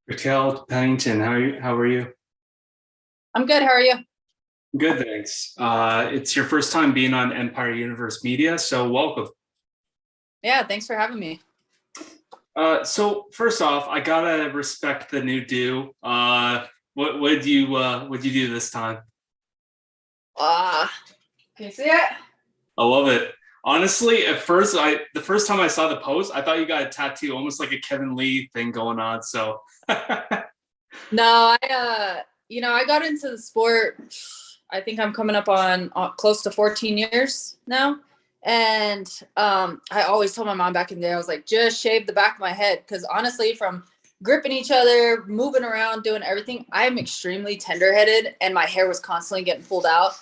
Raquel Pennington, how are you? I'm good. How are you? Good, thanks. It's your first time being on Empire Universe Media, so welcome. Yeah, thanks for having me. So first off, I gotta respect the new do. What would you do this time? Ah, can you see it? I love it. Honestly, at first, the first time I saw the post, I thought you got a tattoo, almost like a Kevin Lee thing going on. So, No, I got into the sport. I think I'm coming up on close to 14 years now. And I always told my mom back in the day, I was like, just shave the back of my head. Because honestly, from gripping each other, moving around, doing everything, I am extremely tender headed and my hair was constantly getting pulled out.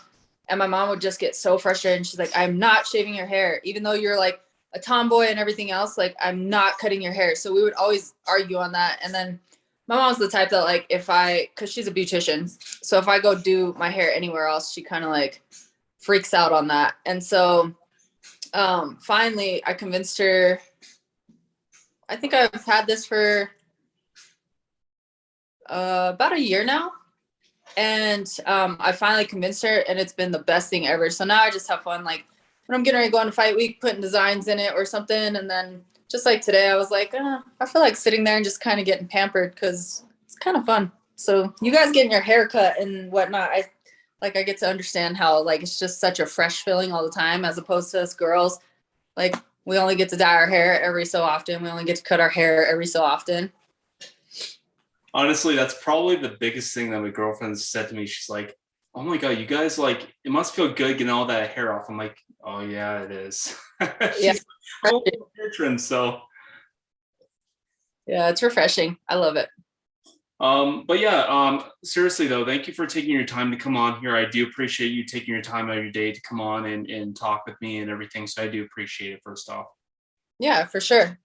And my mom would just get so frustrated. And she's like, I'm not shaving your hair. Even though you're like a tomboy and everything else, like, I'm not cutting your hair. So we would always argue on that. And then my mom's the type that, like, because she's a beautician, so if I go do my hair anywhere else, she kind of like freaks out on that. And so finally I convinced her. I think I've had this for about a year now. And I finally convinced her, and it's been the best thing ever. So now I just have fun, like when I'm getting ready to go on a fight week, putting designs in it or something. And then just like today, I was like, I feel like sitting there and just kind of getting pampered because it's kind of fun. So you guys getting your hair cut and whatnot, I get to understand how, like, it's just such a fresh feeling all the time, as opposed to us girls. Like, we only get to dye our hair every so often. We only get to cut our hair every so often. honestly, that's probably the biggest thing that my girlfriend said to me. She's like, "Oh my god, you guys like it must feel good getting all that hair off." I'm like, "Oh yeah, it is." Yeah. She's like, "Oh, hair trim." So, Yeah, it's refreshing. I love it. but yeah, seriously though, thank you for taking your time to come on here. I do appreciate you taking your time out of your day to come on and talk with me and everything. So I do appreciate it. First off. Yeah, for sure.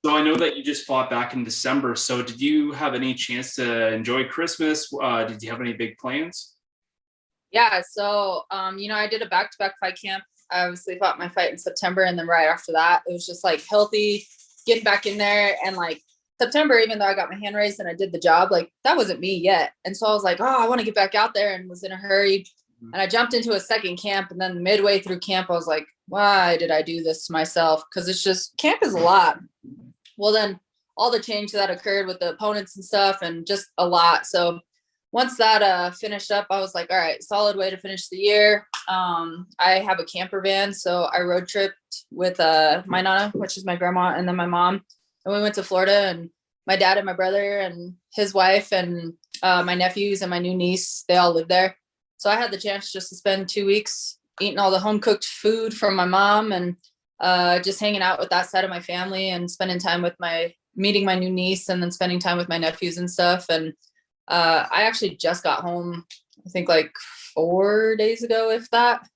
So I know that you just fought back in December. So did you have any chance to enjoy Christmas? Did you have any big plans? Yeah, so I did a back-to-back fight camp. I obviously fought my fight in September, and then right after that, it was just like healthy, getting back in there. And like September, even though I got my hand raised and I did the job, like that wasn't me yet. And so I was like, oh, I want to get back out there, and was in a hurry. And I jumped into a second camp, and then midway through camp, I was like, why did I do this to myself? Because it's just, camp is a lot. Well, then all the change that occurred with the opponents and stuff, and just a lot. So once that finished up, I was like, all right, solid way to finish the year. I have a camper van, so I road tripped with my nana, which is my grandma, and then my mom, and we went to Florida. And my dad and my brother and his wife and my nephews and my new niece, they all live there. So I had the chance just to spend 2 weeks eating all the home cooked food from my mom, and just hanging out with that side of my family, and spending time with my meeting my new niece, and then spending time with my nephews and stuff. And I actually just got home, I think like 4 days ago, if that.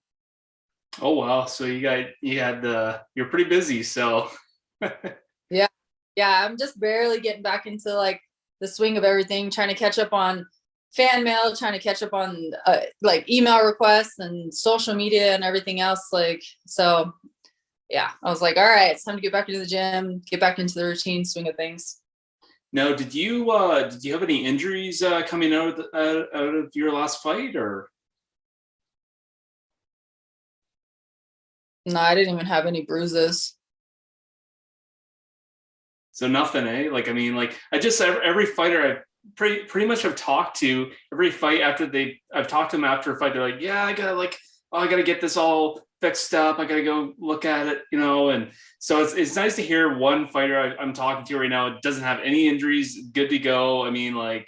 Oh wow! So you're pretty busy. So Yeah. Yeah. I'm just barely getting back into like the swing of everything, trying to catch up on fan mail, trying to catch up on like email requests and social media and everything else. Like, so yeah, I was like, all right, it's time to get back into the gym, get back into the routine swing of things. now, did you have any injuries coming out of your last fight, or No, I didn't even have any bruises. so nothing? Like I mean, like I just every fighter I pretty much have talked to, every fight after I've talked to them after a fight, they're like, yeah, I gotta like, oh, I gotta get this all fixed up. I gotta go look at it, and so it's nice to hear one fighter I'm talking to right now doesn't have any injuries, good to go. I mean, like,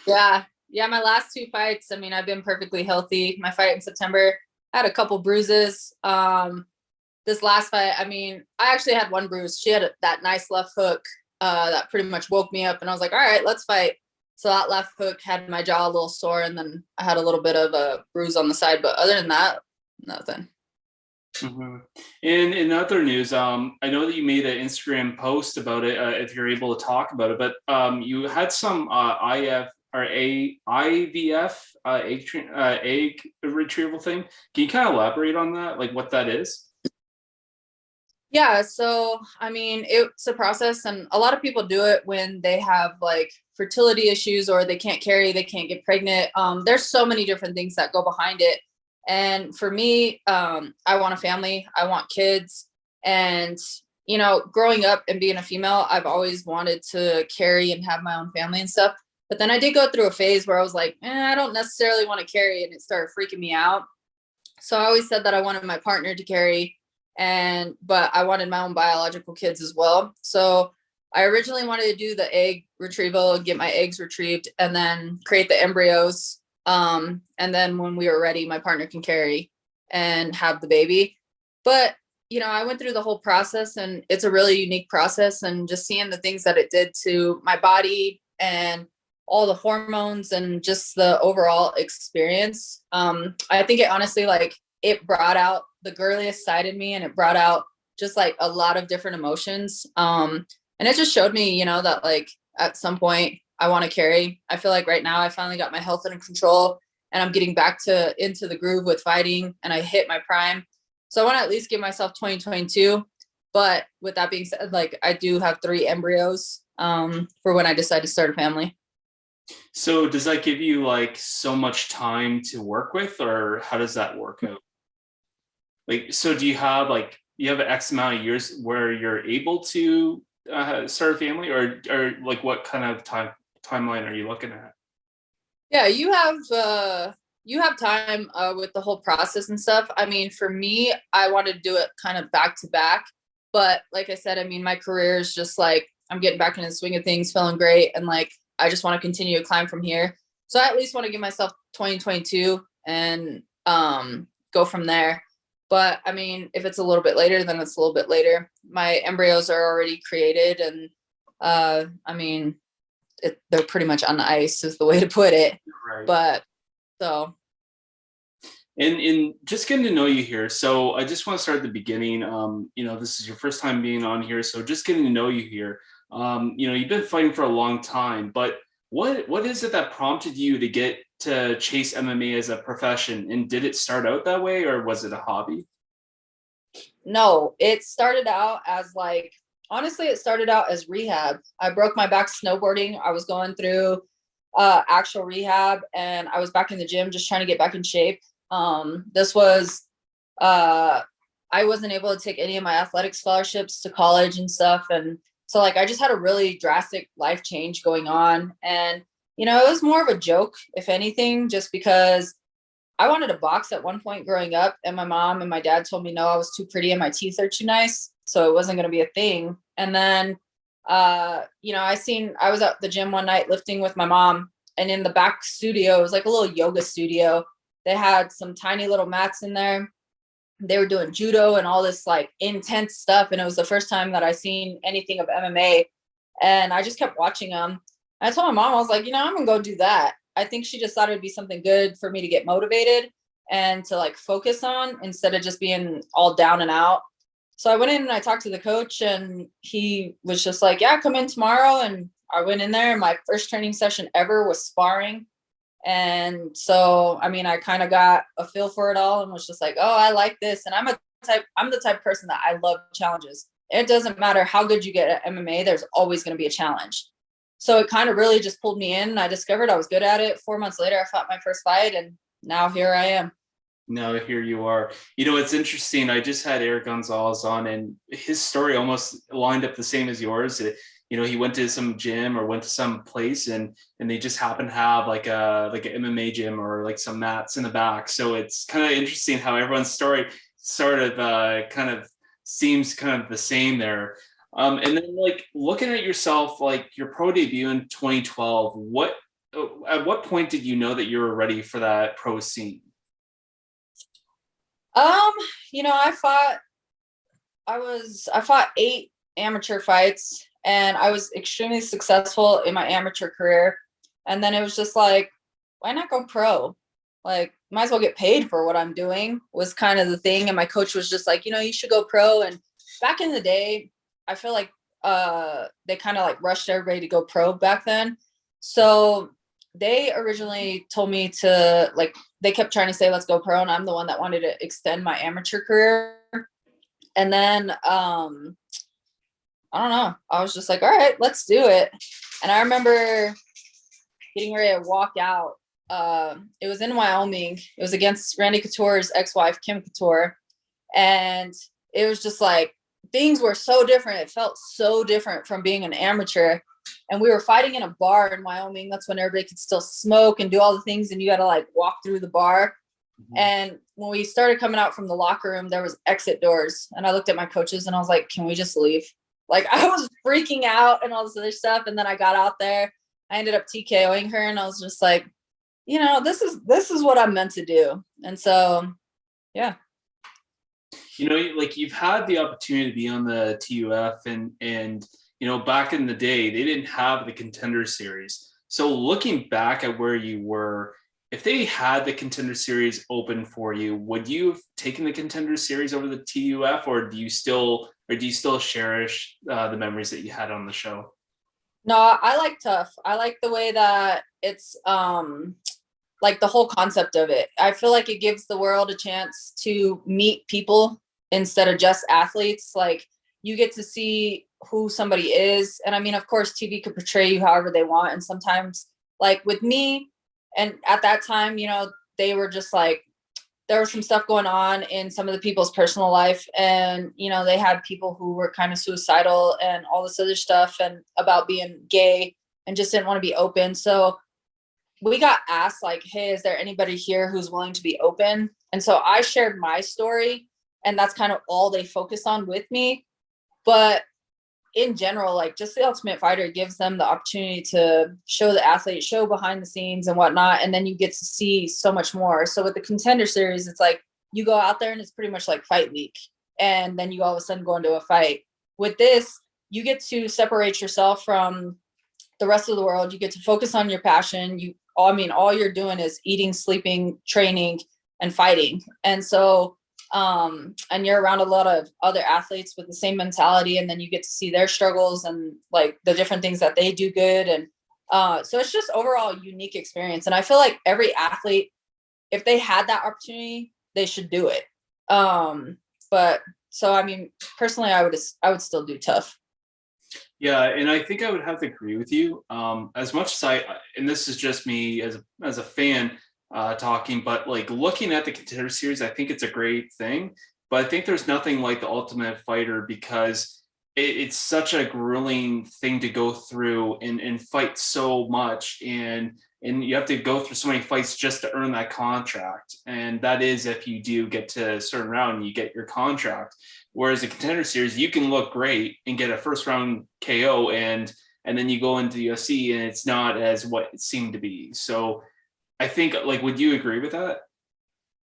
Yeah. Yeah. My last two fights, I mean, I've been perfectly healthy. My fight in September, I had a couple bruises. This last fight, I mean, I actually had one bruise. She had that nice left hook that pretty much woke me up. And I was like, all right, let's fight. So that left hook had my jaw a little sore. And then I had a little bit of a bruise on the side. But other than that, nothing. mhm. And in other news, I know that you made an Instagram post about it. If you're able to talk about it, but you had some IF or a IVF egg retrieval thing. Can you kind of elaborate on that, like what that is? Yeah, so I mean, it's a process, and a lot of people do it when they have like fertility issues or they can't carry, they can't get pregnant. There's so many different things that go behind it. And for me, I want a family, I want kids, and growing up and being a female, I've always wanted to carry and have my own family and stuff. But then I did go through a phase where I was like, I don't necessarily want to carry, and it started freaking me out. So I always said that I wanted my partner to carry, but I wanted my own biological kids as well. So I originally wanted to do the egg retrieval, get my eggs retrieved, and then create the embryos. And then when we were ready, my partner can carry and have the baby. But I went through the whole process, and it's a really unique process, and just seeing the things that it did to my body and all the hormones and just the overall experience. I think it honestly, like, it brought out the girliest side in me, and it brought out just like a lot of different emotions. And it just showed me, that like at some point I want to carry. I feel like right now I finally got my health under control, and I'm getting back into the groove with fighting, and I hit my prime. So I want to at least give myself 2022. But with that being said, like, I do have 3 embryos for when I decide to start a family. So does that give you like so much time to work with, or how does that work out? Like, so do you have like you have X amount of years where you're able to start a family, or like what kind of timeline are you looking at? Yeah, you have time with the whole process and stuff. I mean, for me, I wanted to do it kind of back to back, but like I said, I mean, my career is just like I'm getting back into the swing of things, feeling great, and like I just want to continue to climb from here. So I at least want to give myself 2022 and go from there. But I mean, if it's a little bit later, then it's a little bit later. My embryos are already created, and I mean, they're pretty much on the ice is the way to put it. Right. But so And just getting to know you here. So I just want to start at the beginning. This is your first time being on here, so just getting to know you here. You've been fighting for a long time, but what is it that prompted you to get to chase MMA as a profession? And did it start out that way, or was it a hobby? no, it started out as like, honestly, it started out as rehab. I broke my back snowboarding. I was going through actual rehab, and I was back in the gym just trying to get back in shape. This was uh I wasn't able to take any of my athletic scholarships to college and stuff, and so like I just had a really drastic life change going on. And it was more of a joke, if anything, just because I wanted to box at one point growing up, and my mom and my dad told me no, I was too pretty and my teeth are too nice, so it wasn't going to be a thing. And then I was at the gym one night lifting with my mom, and in the back studio, it was like a little yoga studio. They had some tiny little mats in there. They were doing judo and all this like intense stuff, and it was the first time that I seen anything of MMA. And I just kept watching them. I told my mom, I was like, I'm gonna go do that. I think she just thought it'd be something good for me to get motivated and to like focus on instead of just being all down and out. So I went in and I talked to the coach, and he was just like, yeah, come in tomorrow. And I went in there, and my first training session ever was sparring. And so, I mean, I kind of got a feel for it all and was just like, oh, I like this. And I'm the type of person that I love challenges. It doesn't matter how good you get at MMA, there's always going to be a challenge. So it kind of really just pulled me in. And I discovered I was good at it. 4 months later, I fought my first fight, and now here I am. No, here you are. It's interesting. I just had Eric Gonzalez on, and his story almost lined up the same as yours. He went to some gym or went to some place, and they just happened to have like an MMA gym or like some mats in the back. So it's kind of interesting how everyone's story sort of kind of seems kind of the same there. And then like looking at yourself, like your pro debut in 2012, at what point did you know that you were ready for that pro scene? Um, I fought 8 amateur fights, and I was extremely successful in my amateur career. And then it was just like, why not go pro? Like, might as well get paid for what I'm doing was kind of the thing. And my coach was just like, you should go pro. And back in the day, I feel like they kind of like rushed everybody to go pro back then. So they originally told me to like, they kept trying to say let's go pro, and I'm the one that wanted to extend my amateur career. And then I don't know. I was just like, all right, let's do it. And I remember getting ready to walk out. It was in Wyoming. It was against Randy Couture's ex-wife, Kim Couture. And it was just like, things were so different. It felt so different from being an amateur. And we were fighting in a bar in Wyoming. That's when everybody could still smoke and do all the things. And you got to like walk through the bar. Mm-hmm. And when we started coming out from the locker room, there was exit doors. And I looked at my coaches and I was like, can we just leave? Like, I was freaking out and all this other stuff. And then I got out there. I ended up TKOing her. And I was just like, you know, this is what I'm meant to do. And so, yeah. You know, like you've had the opportunity to be on the TUF and you know, back in the day, they didn't have the Contender Series. So looking back at where you were, if they had the Contender Series open for you, would you have taken the Contender Series over the TUF, or do you still cherish the memories that you had on the show? No, I like TUF. I like the way that it's like the whole concept of it. I feel like it gives the world a chance to meet people instead of just athletes. Like, you get to see who somebody is. And I mean, of course, TV could portray you however they want. And sometimes, like with me, and at that time, you know, they were just like, there was some stuff going on in some of the people's personal life. And, you know, they had people who were kind of suicidal and all this other stuff and about being gay and just didn't want to be open. So we got asked like, hey, is there anybody here who's willing to be open? And so I shared my story, and that's kind of all they focus on with me. But in general, like, just the Ultimate Fighter gives them the opportunity to show the athlete, show behind the scenes and whatnot. And then you get to see so much more. So with the Contender Series, it's like you go out there and it's pretty much like fight week. And then you all of a sudden go into a fight. With this, you get to separate yourself from the rest of the world. You get to focus on your passion. All you're doing is eating, sleeping, training, and fighting. And so and you're around a lot of other athletes with the same mentality, and then you get to see their struggles and like the different things that they do good. And so it's just overall a unique experience. And I feel like every athlete, if they had that opportunity, they should do it. But so, I mean, personally, I would still do TUF. Yeah, and I think I would have to agree with you. As much as and this is just me as a fan talking, but like looking at the Contender Series, I think it's a great thing. But I think there's nothing like the Ultimate Fighter because it's such a grueling thing to go through and fight so much, and you have to go through so many fights just to earn that contract. And that is if you do get to a certain round, you get your contract. Whereas the Contender Series, you can look great and get a first round KO, and then you go into the UFC and it's not as what it seemed to be. So I think, like, would you agree with that?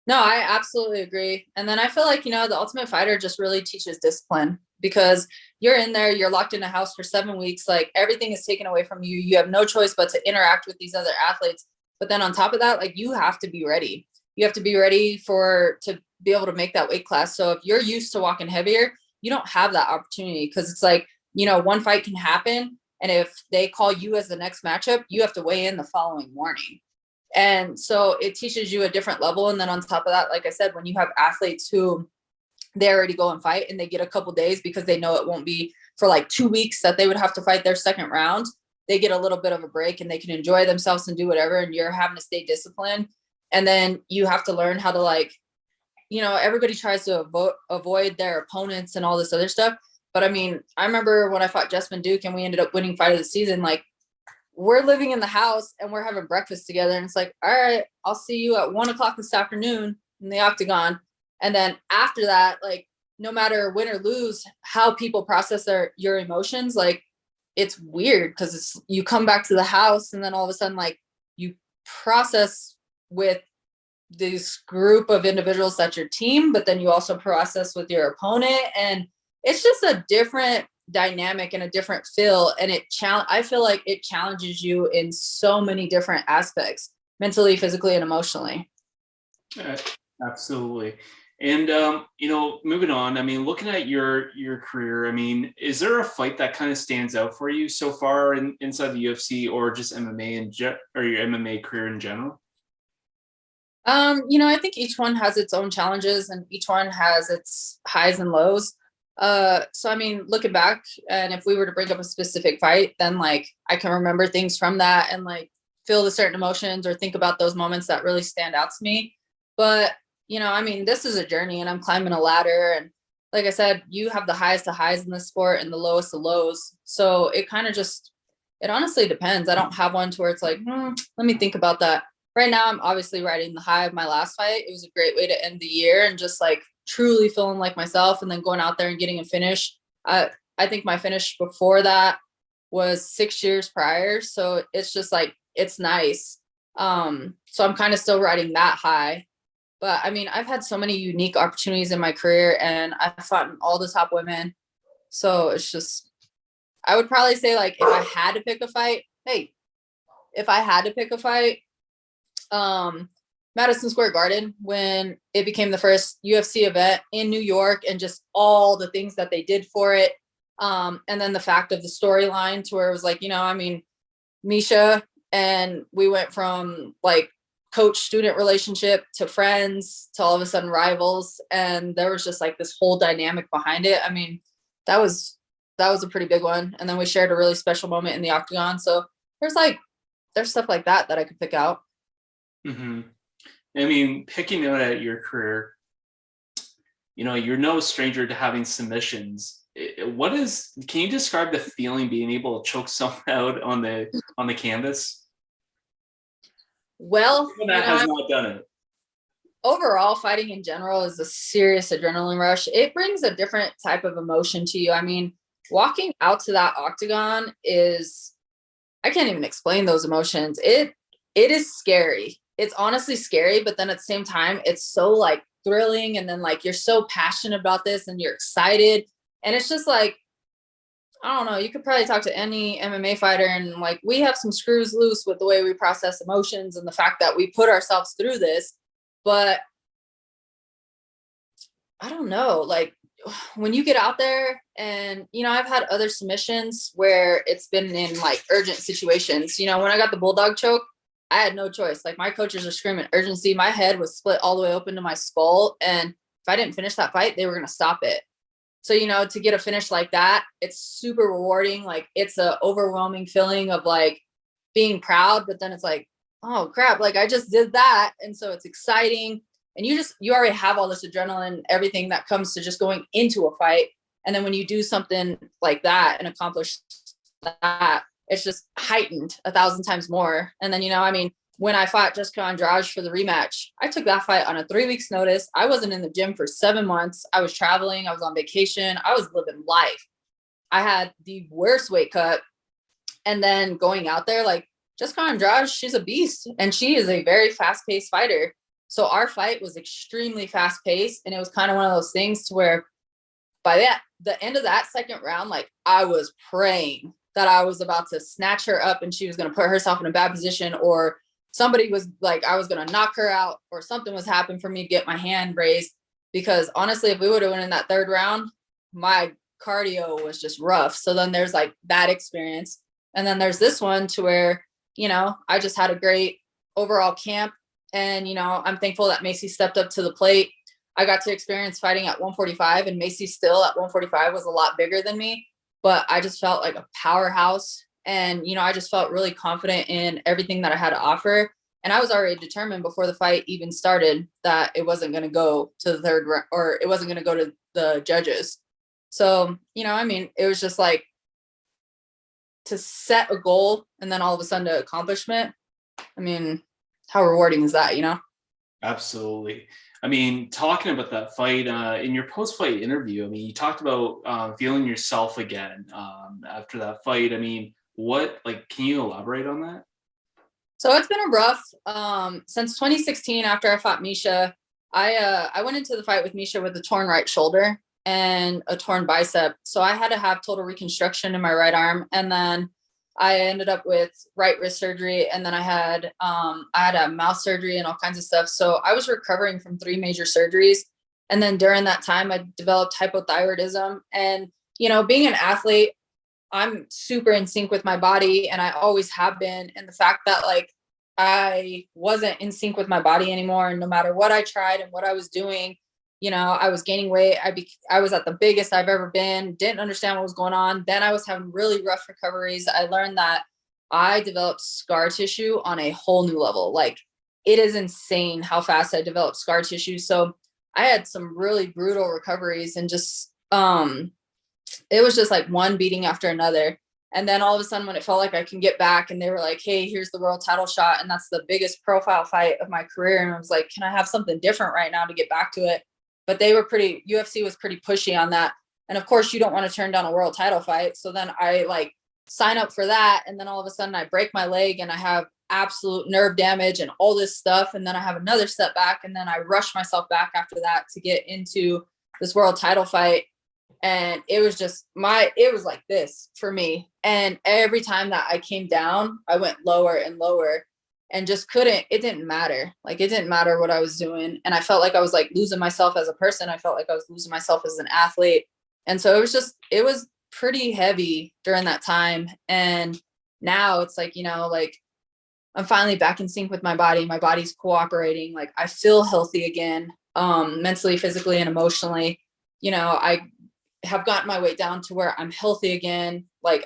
No, I absolutely agree. And then I feel like, you know, the Ultimate Fighter just really teaches discipline, because you're in there, you're locked in a house for 7 weeks. Like, everything is taken away from you. You have no choice but to interact with these other athletes. But then on top of that, like, you have to be ready. You have to be ready to be able to make that weight class. So if you're used to walking heavier, you don't have that opportunity, because it's like, you know, one fight can happen. And if they call you as the next matchup, you have to weigh in the following morning. And so it teaches you a different level. And then on top of that, like I said, when you have athletes who they already go and fight and they get a couple days because they know it won't be for like 2 weeks that they would have to fight their second round, they get a little bit of a break and they can enjoy themselves and do whatever. And you're having to stay disciplined. And then you have to learn how to, like, you know, everybody tries to avoid their opponents and all this other stuff. But I mean, I remember when I fought Jessamyn Duke and we ended up winning fight of the season, like, we're living in the house and we're having breakfast together. And it's like, all right, I'll see you at 1:00 this afternoon in the octagon. And then after that, like, no matter win or lose, how people process your emotions, like, it's weird, because you come back to the house and then all of a sudden, like, you process with this group of individuals that's your team, but then you also process with your opponent. And it's just a different dynamic and a different feel. And I feel like it challenges you in so many different aspects, mentally, physically, and emotionally. Absolutely. And you know, moving on, I mean, looking at your career, I mean, is there a fight that kind of stands out for you so far inside the UFC, or just MMA or your MMA career in general? You know, I think each one has its own challenges and each one has its highs and lows. So I mean, looking back, and if we were to bring up a specific fight, then like I can remember things from that and like feel the certain emotions or think about those moments that really stand out to me. But you know, I mean, this is a journey and I'm climbing a ladder. And like I said, you have the highest of highs in the sport and the lowest of lows. So it kind of just, it honestly depends. I don't have one to where it's like, let me think about that. Right now, I'm obviously riding the high of my last fight. It was a great way to end the year and just like truly feeling like myself and then going out there and getting a finish. I think my finish before that was 6 years prior. So it's just like, it's nice. So I'm kind of still riding that high. But I mean, I've had so many unique opportunities in my career and I've fought all the top women. So it's just, I would probably say like if I had to pick a fight, hey, if I had to pick a fight, Madison Square Garden when it became the first UFC event in New York and just all the things that they did for it. And then the fact of the storyline to where it was like, you know, I mean, Misha and we went from like coach student relationship to friends to all of a sudden rivals. And there was just like this whole dynamic behind it. I mean, that was a pretty big one. And then we shared a really special moment in the octagon. So there's stuff like that I could pick out. Mm-hmm. I mean, picking out at your career, you know, you're no stranger to having submissions. Can you describe the feeling being able to choke someone out on the canvas? Well, Someone that has not done it. overall fighting in general is a serious adrenaline rush. It brings a different type of emotion to you. I mean, walking out to that octagon is, I can't even explain those emotions. It is scary. It's honestly scary, but then at the same time, it's so like thrilling. And then like you're so passionate about this and you're excited. And it's just like, I don't know, you could probably talk to any MMA fighter and like we have some screws loose with the way we process emotions and the fact that we put ourselves through this. But I don't know, like when you get out there and you know, I've had other submissions where it's been in like urgent situations. You know, when I got the bulldog choke, I had no choice. Like my coaches are screaming urgency. My head was split all the way open to my skull. And if I didn't finish that fight, they were going to stop it. So, you know, to get a finish like that, it's super rewarding. Like it's a overwhelming feeling of like being proud, but then it's like, oh crap, like I just did that. And so it's exciting. And you already have all this adrenaline, everything that comes to just going into a fight. And then when you do something like that and accomplish that, it's just heightened 1,000 times more. And then, you know, I mean, when I fought Jessica Andrade for the rematch, I took that fight on a 3 weeks notice. I wasn't in the gym for 7 months. I was traveling. I was on vacation. I was living life. I had the worst weight cut. And then going out there, like Jessica Andrade, she's a beast and she is a very fast paced fighter. So our fight was extremely fast paced. And it was kind of one of those things to where by the end of that second round, like I was praying that I was about to snatch her up and she was going to put herself in a bad position or somebody was like, I was going to knock her out or something was happening for me to get my hand raised. Because honestly, if we would have went in that third round, my cardio was just rough. So then there's like that experience. And then there's this one to where, you know, I just had a great overall camp. And, you know, I'm thankful that Macy stepped up to the plate. I got to experience fighting at 145 and Macy still at 145 was a lot bigger than me, but I just felt like a powerhouse. And, you know, I just felt really confident in everything that I had to offer. And I was already determined before the fight even started that it wasn't going to go to the third round or it wasn't going to go to the judges. So, you know, I mean, it was just like to set a goal and then all of a sudden to accomplishment. I mean, how rewarding is that, you know? Absolutely. I mean, talking about that fight in your post-fight interview, I mean, you talked about feeling yourself again after that fight. I mean, can you elaborate on that? So it's been a rough since 2016 after I fought Misha. I went into the fight with Misha with a torn right shoulder and a torn bicep. So I had to have total reconstruction in my right arm. And then I ended up with right wrist surgery. And then I had a mouth surgery and all kinds of stuff. So I was recovering from 3 major surgeries. And then during that time, I developed hypothyroidism. And, you know, being an athlete, I'm super in sync with my body and I always have been. And the fact that like I wasn't in sync with my body anymore, and no matter what I tried and what I was doing, I was gaining weight. I was at the biggest I've ever been, didn't understand what was going on. Then I was having really rough recoveries. I learned that I developed scar tissue on a whole new level. Like, it is insane how fast I developed scar tissue. So I had some really brutal recoveries, and just it was just like one beating after another. And then all of a sudden, when it felt like I can get back, and they were like, hey, here's the world title shot, and that's the biggest profile fight of my career. And I was like, can I have something different right now to get back to it? But UFC was pretty pushy on that. And of course, you don't want to turn down a world title fight. So then I like sign up for that. And then all of a sudden I break my leg and I have absolute nerve damage and all this stuff. And then I have another setback. And then I rush myself back after that to get into this world title fight. And it was just it was like this for me. And every time that I came down, I went lower and lower, and just it didn't matter. Like, it didn't matter what I was doing. And I felt like I was like losing myself as a person. I felt like I was losing myself as an athlete. And so it was pretty heavy during that time. And now it's like, like, I'm finally back in sync with my body. My body's cooperating. Like, I feel healthy again, mentally, physically, and emotionally. I have gotten my weight down to where I'm healthy again. Like,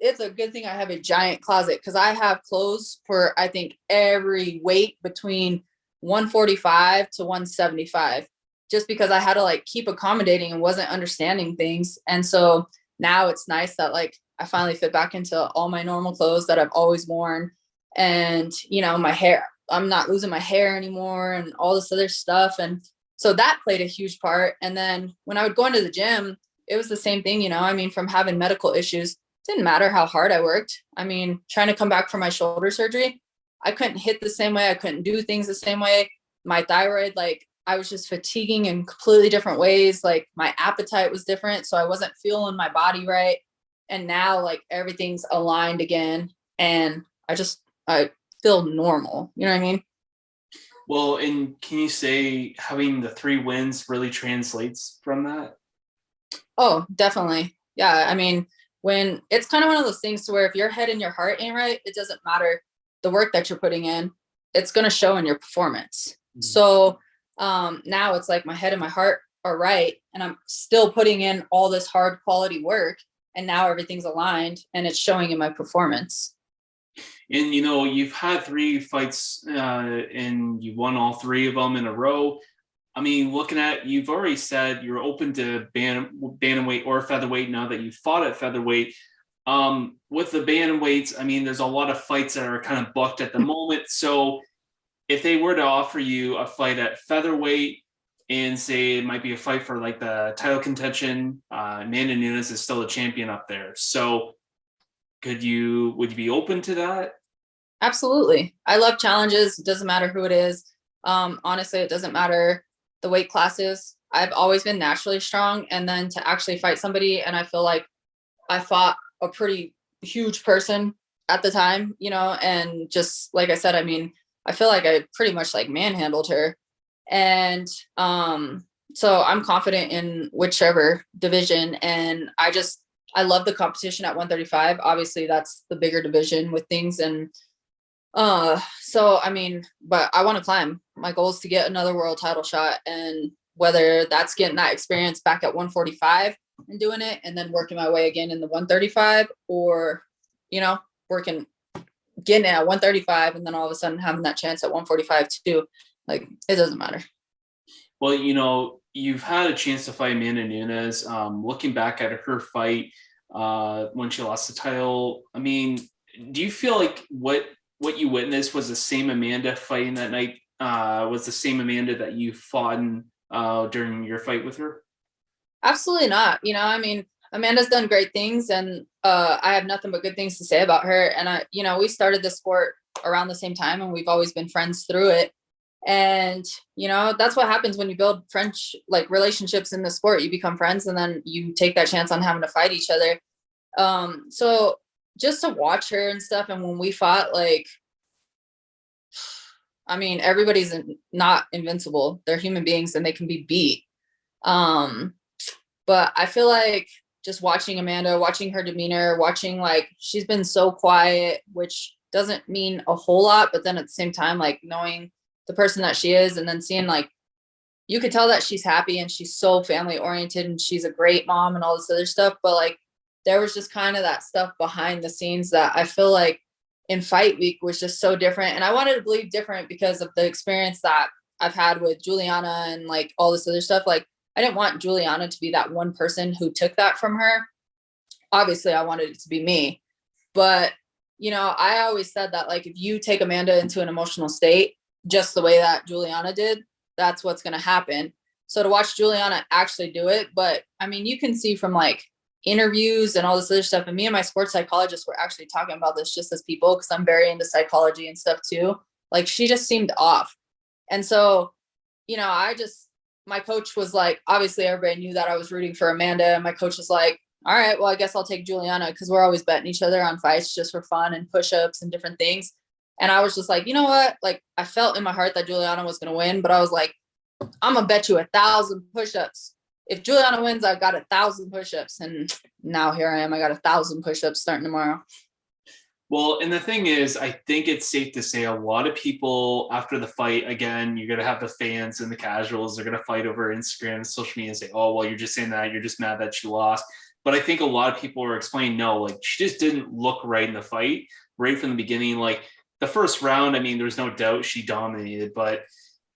it's a good thing I have a giant closet, because I have clothes for, I think, every weight between 145 to 175, just because I had to like keep accommodating and wasn't understanding things. And so now it's nice that like I finally fit back into all my normal clothes that I've always worn. And, my hair, I'm not losing my hair anymore and all this other stuff. And so that played a huge part. And then when I would go into the gym, it was the same thing, from having medical issues. Didn't matter how hard I worked. Trying to come back from my shoulder surgery, I couldn't hit the same way. I couldn't do things the same way. My thyroid, like, I was just fatiguing in completely different ways. Like, my appetite was different. So I wasn't feeling my body right. And now, like, everything's aligned again. And I feel normal. You know what I mean? Well, and can you say having the 3 wins really translates from that? Oh, definitely. Yeah. When it's kind of one of those things to where if your head and your heart ain't right, it doesn't matter the work that you're putting in, it's going to show in your performance. Mm-hmm. So now it's like my head and my heart are right, and I'm still putting in all this hard quality work, and now everything's aligned and it's showing in my performance. And you've had 3 fights and you won all 3 of them in a row. Looking at, you've already said you're open to bantamweight or featherweight now that you fought at featherweight. With the bantamweights, there's a lot of fights that are kind of booked at the moment. So if they were to offer you a fight at featherweight and say it might be a fight for like the title contention, Amanda Nunes is still a champion up there. So would you be open to that? Absolutely. I love challenges. It doesn't matter who it is. Honestly, it doesn't matter the weight classes. I've always been naturally strong, and then to actually fight somebody, and I feel like I fought a pretty huge person at the time, and just like I said, I feel like I pretty much like manhandled her. And so I'm confident in whichever division, and I love the competition at 135. Obviously that's the bigger division with things. And but I want to climb. My goal is to get another world title shot, and whether that's getting that experience back at 145 and doing it, and then working my way again in the 135, or getting it at 135 and then all of a sudden having that chance at 145 too. Like, it doesn't matter. Well, you've had a chance to fight Amanda Nunes. Looking back at her fight when she lost the title, do you feel like what you witnessed was the same Amanda fighting that night? Was the same Amanda that you fought in, during your fight with her? Absolutely not. Amanda's done great things, and I have nothing but good things to say about her. And we started the sport around the same time, and we've always been friends through it. And that's what happens when you build relationships in the sport. You become friends, and then you take that chance on having to fight each other. So just to watch her and stuff, and when we fought, everybody's not invincible. They're human beings, and they can be beat. But I feel like just watching Amanda, watching her demeanor, watching she's been so quiet, which doesn't mean a whole lot, but then at the same time, knowing the person that she is, and then seeing you could tell that she's happy and she's so family oriented and she's a great mom and all this other stuff. But like, there was just kind of that stuff behind the scenes that I feel like in fight week was just so different. And I wanted to believe different because of the experience that I've had with Julianna and like all this other stuff. Like, I didn't want Julianna to be that one person who took that from her. Obviously, I wanted it to be me. But, you know, I always said that, like, if you take Amanda into an emotional state, just the way that Julianna did, that's what's going to happen. So to watch Julianna actually do it, but I mean, you can see from like interviews and all this other stuff. And me and my sports psychologist were actually talking about this just as people, because I'm very into psychology and stuff too. Like, she just seemed off. And so, you know, my coach was like, obviously everybody knew that I was rooting for Amanda. And my coach was like, all right, well, I guess I'll take Julianna, because we're always betting each other on fights just for fun and push-ups and different things. And I was just like, you know what? Like, I felt in my heart that Julianna was going to win, but I was like, I'm going to bet you 1,000 push-ups. If Julianna wins, I've got 1,000 push-ups. And now here I am. I got 1,000 push-ups starting tomorrow. Well, and the thing is, I think it's safe to say a lot of people after the fight, again, you're going to have the fans and the casuals, they're going to fight over Instagram and social media and say, oh, well, you're just saying that. You're just mad that she lost. But I think a lot of people are explaining, no, like, she just didn't look right in the fight right from the beginning. Like, the first round, I mean, there's no doubt she dominated, but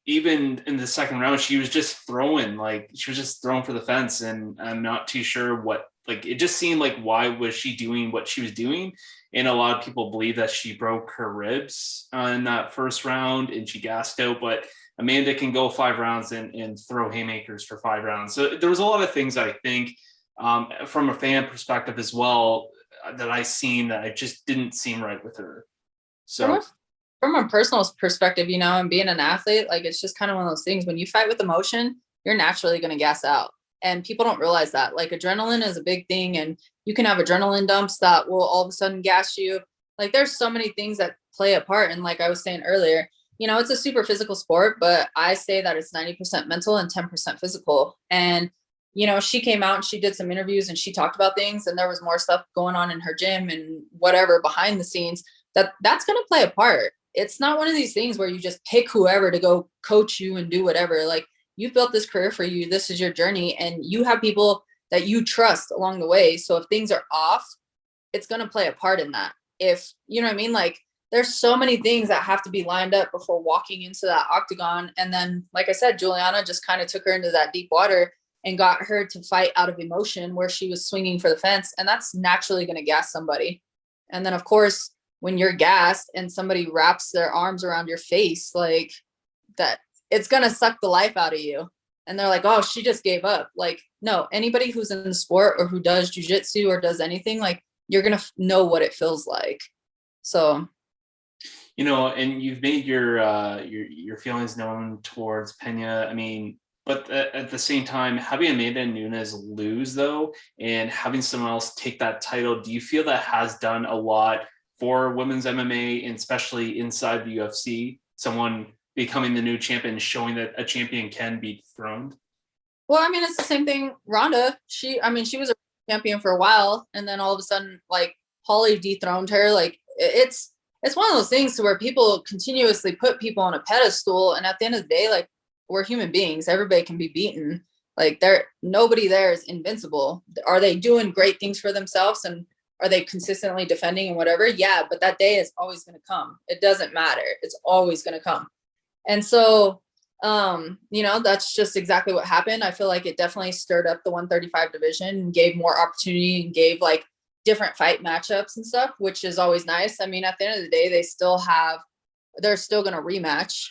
even in the second round, she was just throwing for the fence. And I'm not too sure what, like, it just seemed like, why was she doing what she was doing? And a lot of people believe that she broke her ribs in that first round and she gassed out, but Amanda can go 5 rounds and throw haymakers for 5 rounds. So there was a lot of things I think from a fan perspective as well that I seen that I just didn't seem right with her. So from a personal perspective, you know, and being an athlete, like, it's just kind of one of those things. When you fight with emotion, you're naturally going to gas out. And people don't realize that. Like, adrenaline is a big thing, and you can have adrenaline dumps that will all of a sudden gas you. Like, there's so many things that play a part. And like I was saying earlier, you know, it's a super physical sport, but I say that it's 90% mental and 10% physical. And, you know, she came out and she did some interviews and she talked about things, and there was more stuff going on in her gym and whatever behind the scenes that's going to play a part. It's not one of these things where you just pick whoever to go coach you and do whatever. Like, you've built this career for you. This is your journey, and you have people that you trust along the way. So if things are off, it's going to play a part in that. If, you know what I mean? Like, there's so many things that have to be lined up before walking into that octagon. And then, like I said, Julianna just kind of took her into that deep water and got her to fight out of emotion where she was swinging for the fence. And that's naturally going to gas somebody. And then, of course, when you're gassed and somebody wraps their arms around your face, like that, it's going to suck the life out of you. And they're like, oh, she just gave up. Like, no, anybody who's in the sport or who does jujitsu or does anything, like, you're going to know what it feels like. So, you know, and you've made your feelings known towards Pena. I mean, but at the same time, having Amanda and Nunes lose though, and having someone else take that title, do you feel that has done a lot for women's MMA, and especially inside the UFC, someone becoming the new champion, showing that a champion can be dethroned? well, I mean, it's the same thing. Rhonda, she was a champion for a while, and then all of a sudden, like, Holly dethroned her. Like, it's one of those things to where people continuously put people on a pedestal, and at the end of the day, like, we're human beings. Everybody can be beaten. Like, nobody there is invincible. Are they doing great things for themselves, and are they consistently defending and whatever? Yeah, but that day is always going to come. It doesn't matter. It's always going to come. And so, you know, that's just exactly what happened. I feel like it definitely stirred up the 135 division and gave more opportunity and gave like different fight matchups and stuff, which is always nice. I mean, at the end of the day, they're still going to rematch.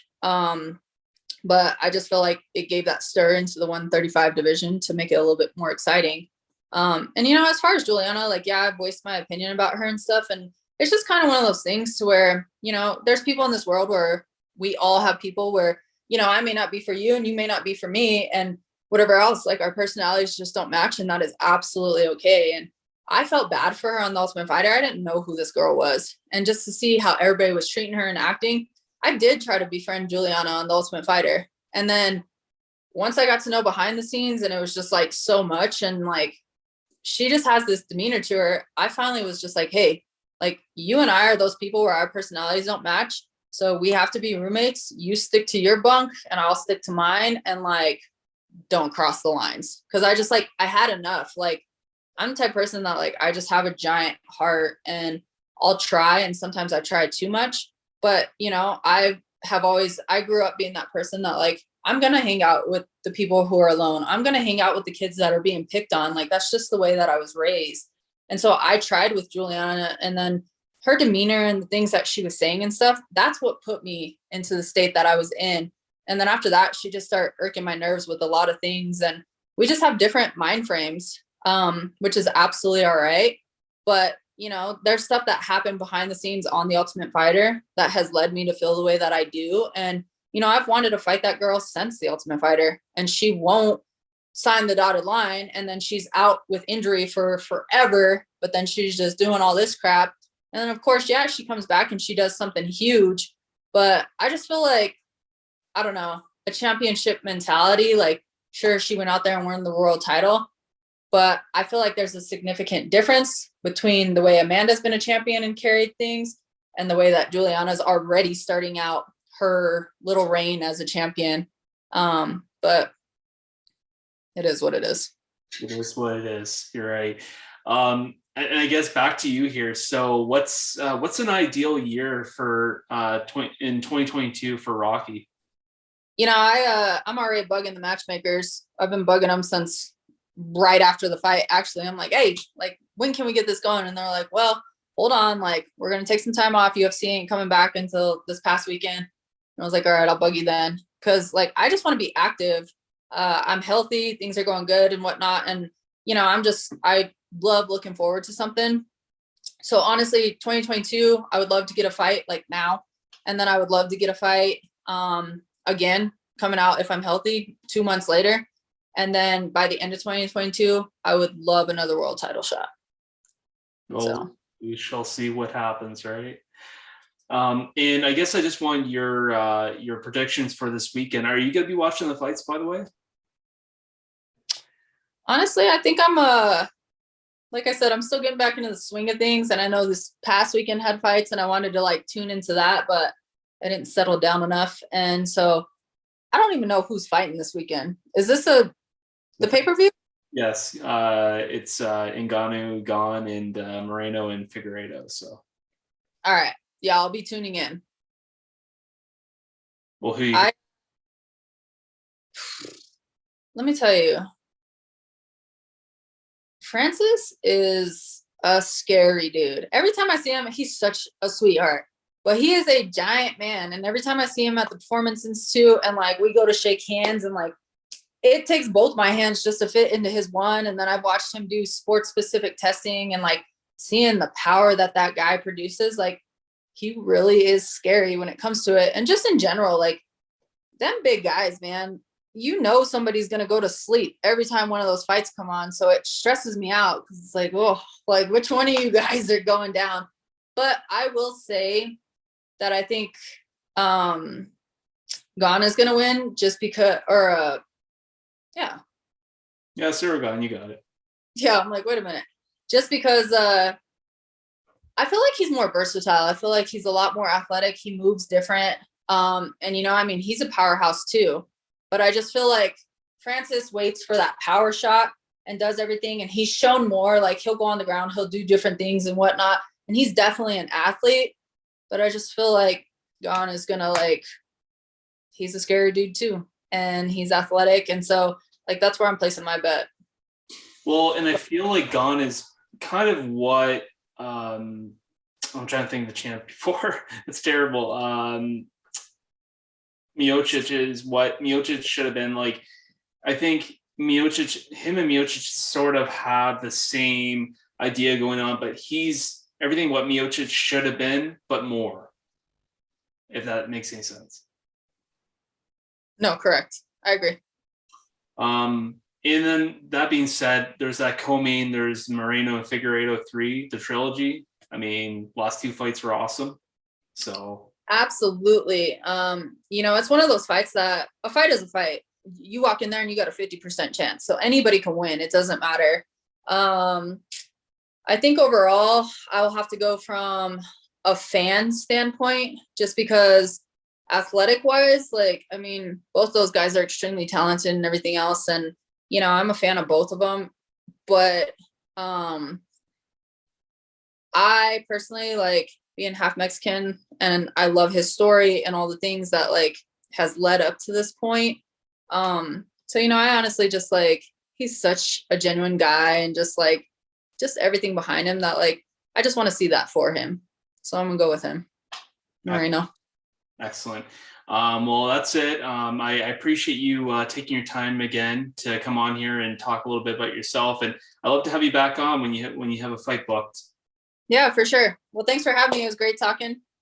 But I just feel like it gave that stir into the 135 division to make it a little bit more exciting. And, you know, as far as Julianna, like, yeah, I've voiced my opinion about her and stuff. And it's just kind of one of those things to where, you know, there's people in this world where we all have people where, you know, I may not be for you and you may not be for me and whatever else, like, our personalities just don't match. And that is absolutely okay. And I felt bad for her on The Ultimate Fighter. I didn't know who this girl was. And just to see how everybody was treating her and acting, I did try to befriend Julianna on The Ultimate Fighter. And then once I got to know behind the scenes, and it was just like so much, and like, she just has this demeanor to her. I finally was just like, hey, like, you and I are those people where our personalities don't match. So we have to be roommates. You stick to your bunk and I'll stick to mine, and like, don't cross the lines. Cause I just like, I had enough. Like, I'm the type of person that like, I just have a giant heart and I'll try. And sometimes I try too much, but you know, I grew up being that person that like, I'm going to hang out with the people who are alone. I'm going to hang out with the kids that are being picked on. Like, that's just the way that I was raised. And so I tried with Julianna, and then her demeanor and the things that she was saying and stuff, that's what put me into the state that I was in. And then after that, she just started irking my nerves with a lot of things. And we just have different mind frames, which is absolutely all right. But, you know, there's stuff that happened behind the scenes on The Ultimate Fighter that has led me to feel the way that I do. And, you know, I've wanted to fight that girl since The Ultimate Fighter, and she won't sign the dotted line. And then she's out with injury for forever, but then she's just doing all this crap. And then, of course, yeah, she comes back and she does something huge. But I just feel like, I don't know, a championship mentality. Like, sure, she went out there and won the world title, but I feel like there's a significant difference between the way Amanda's been a champion and carried things and the way that Julianna's already starting out her little reign as a champion. But it is what it is. It is what it is. You're right. And I guess back to you here. So what's an ideal year for in 2022 for Rocky? You know, I'm already bugging the matchmakers. I've been bugging them since right after the fight. Actually, I'm like, hey, like, when can we get this going? And they're like, well, hold on, like, we're gonna take some time off. UFC ain't coming back until this past weekend. And I was like, all right, I'll bug you then, because like, I just want to be active. I'm healthy, things are going good and whatnot, and you know, I love looking forward to something. So honestly, 2022, I would love to get a fight like now, and then I would love to get a fight again coming out if I'm healthy 2 months later. And then by the end of 2022, I would love another world title shot. Well, So we shall see what happens, right? And I guess I just want your predictions for this weekend. Are you going to be watching the fights, by the way? honestly, I think like I said, I'm still getting back into the swing of things. And I know this past weekend had fights and I wanted to like tune into that, but I didn't settle down enough. And so I don't even know who's fighting this weekend. Is this the pay-per-view? Yes, it's Ngannou, Gane, and Moreno and Figueiredo. So, All right. Yeah, I'll be tuning in. well, who you? Let me tell you, Francis is a scary dude. Every time I see him, he's such a sweetheart. But he is a giant man. And every time I see him at the Performance Institute and like we go to shake hands, and like it takes both my hands just to fit into his one. And then I've watched him do sports specific testing, and like seeing the power that that guy produces, like he really is scary when it comes to it. And just in general, like them big guys, man, you know, somebody's going to go to sleep every time one of those fights come on. So it stresses me out because it's like, oh, like which one of you guys are going down? But I will say that I think Gane is going to win just because, or yeah. Yeah, Cyril Gane, you got it. Yeah, I'm like, wait a minute. Just because I feel like he's more versatile. I feel like he's a lot more athletic. He moves different. And you know, I mean, he's a powerhouse too. But I just feel like Francis waits for that power shot and does everything. And he's shown more, like he'll go on the ground, he'll do different things and whatnot. And he's definitely an athlete. But I just feel like Gane is gonna like, he's a scary dude too. And he's athletic. And so like that's where I'm placing my bet. Well, and I feel like Gane is kind of what I'm trying to think of the champ before. It's terrible. Miocic is what Miocic should have been. Like, I think him and Miocic sort of have the same idea going on, but he's everything what Miocic should have been, but more. If that makes any sense. No, correct. I agree. And then that being said, there's that co-main, there's Moreno and Figueiredo 3, the trilogy. I mean, last two fights were awesome. So absolutely. You know, it's one of those fights that a fight is a fight. You walk in there and you got a 50% chance. So anybody can win. It doesn't matter. I think overall I'll have to go from a fan standpoint, just because athletic wise, like, I mean, both those guys are extremely talented and everything else. And, you know, I'm a fan of both of them, but I personally like being half Mexican, and I love his story and all the things that like has led up to this point. So, you know, I honestly just like, he's such a genuine guy, and just everything behind him that like, I just want to see that for him. So I'm gonna go with him. Moreno. Excellent. Well, that's it. I appreciate you taking your time again to come on here and talk a little bit about yourself. And I love to have you back on when you have a fight booked. Yeah, for sure. Well, thanks for having me. It was great talking.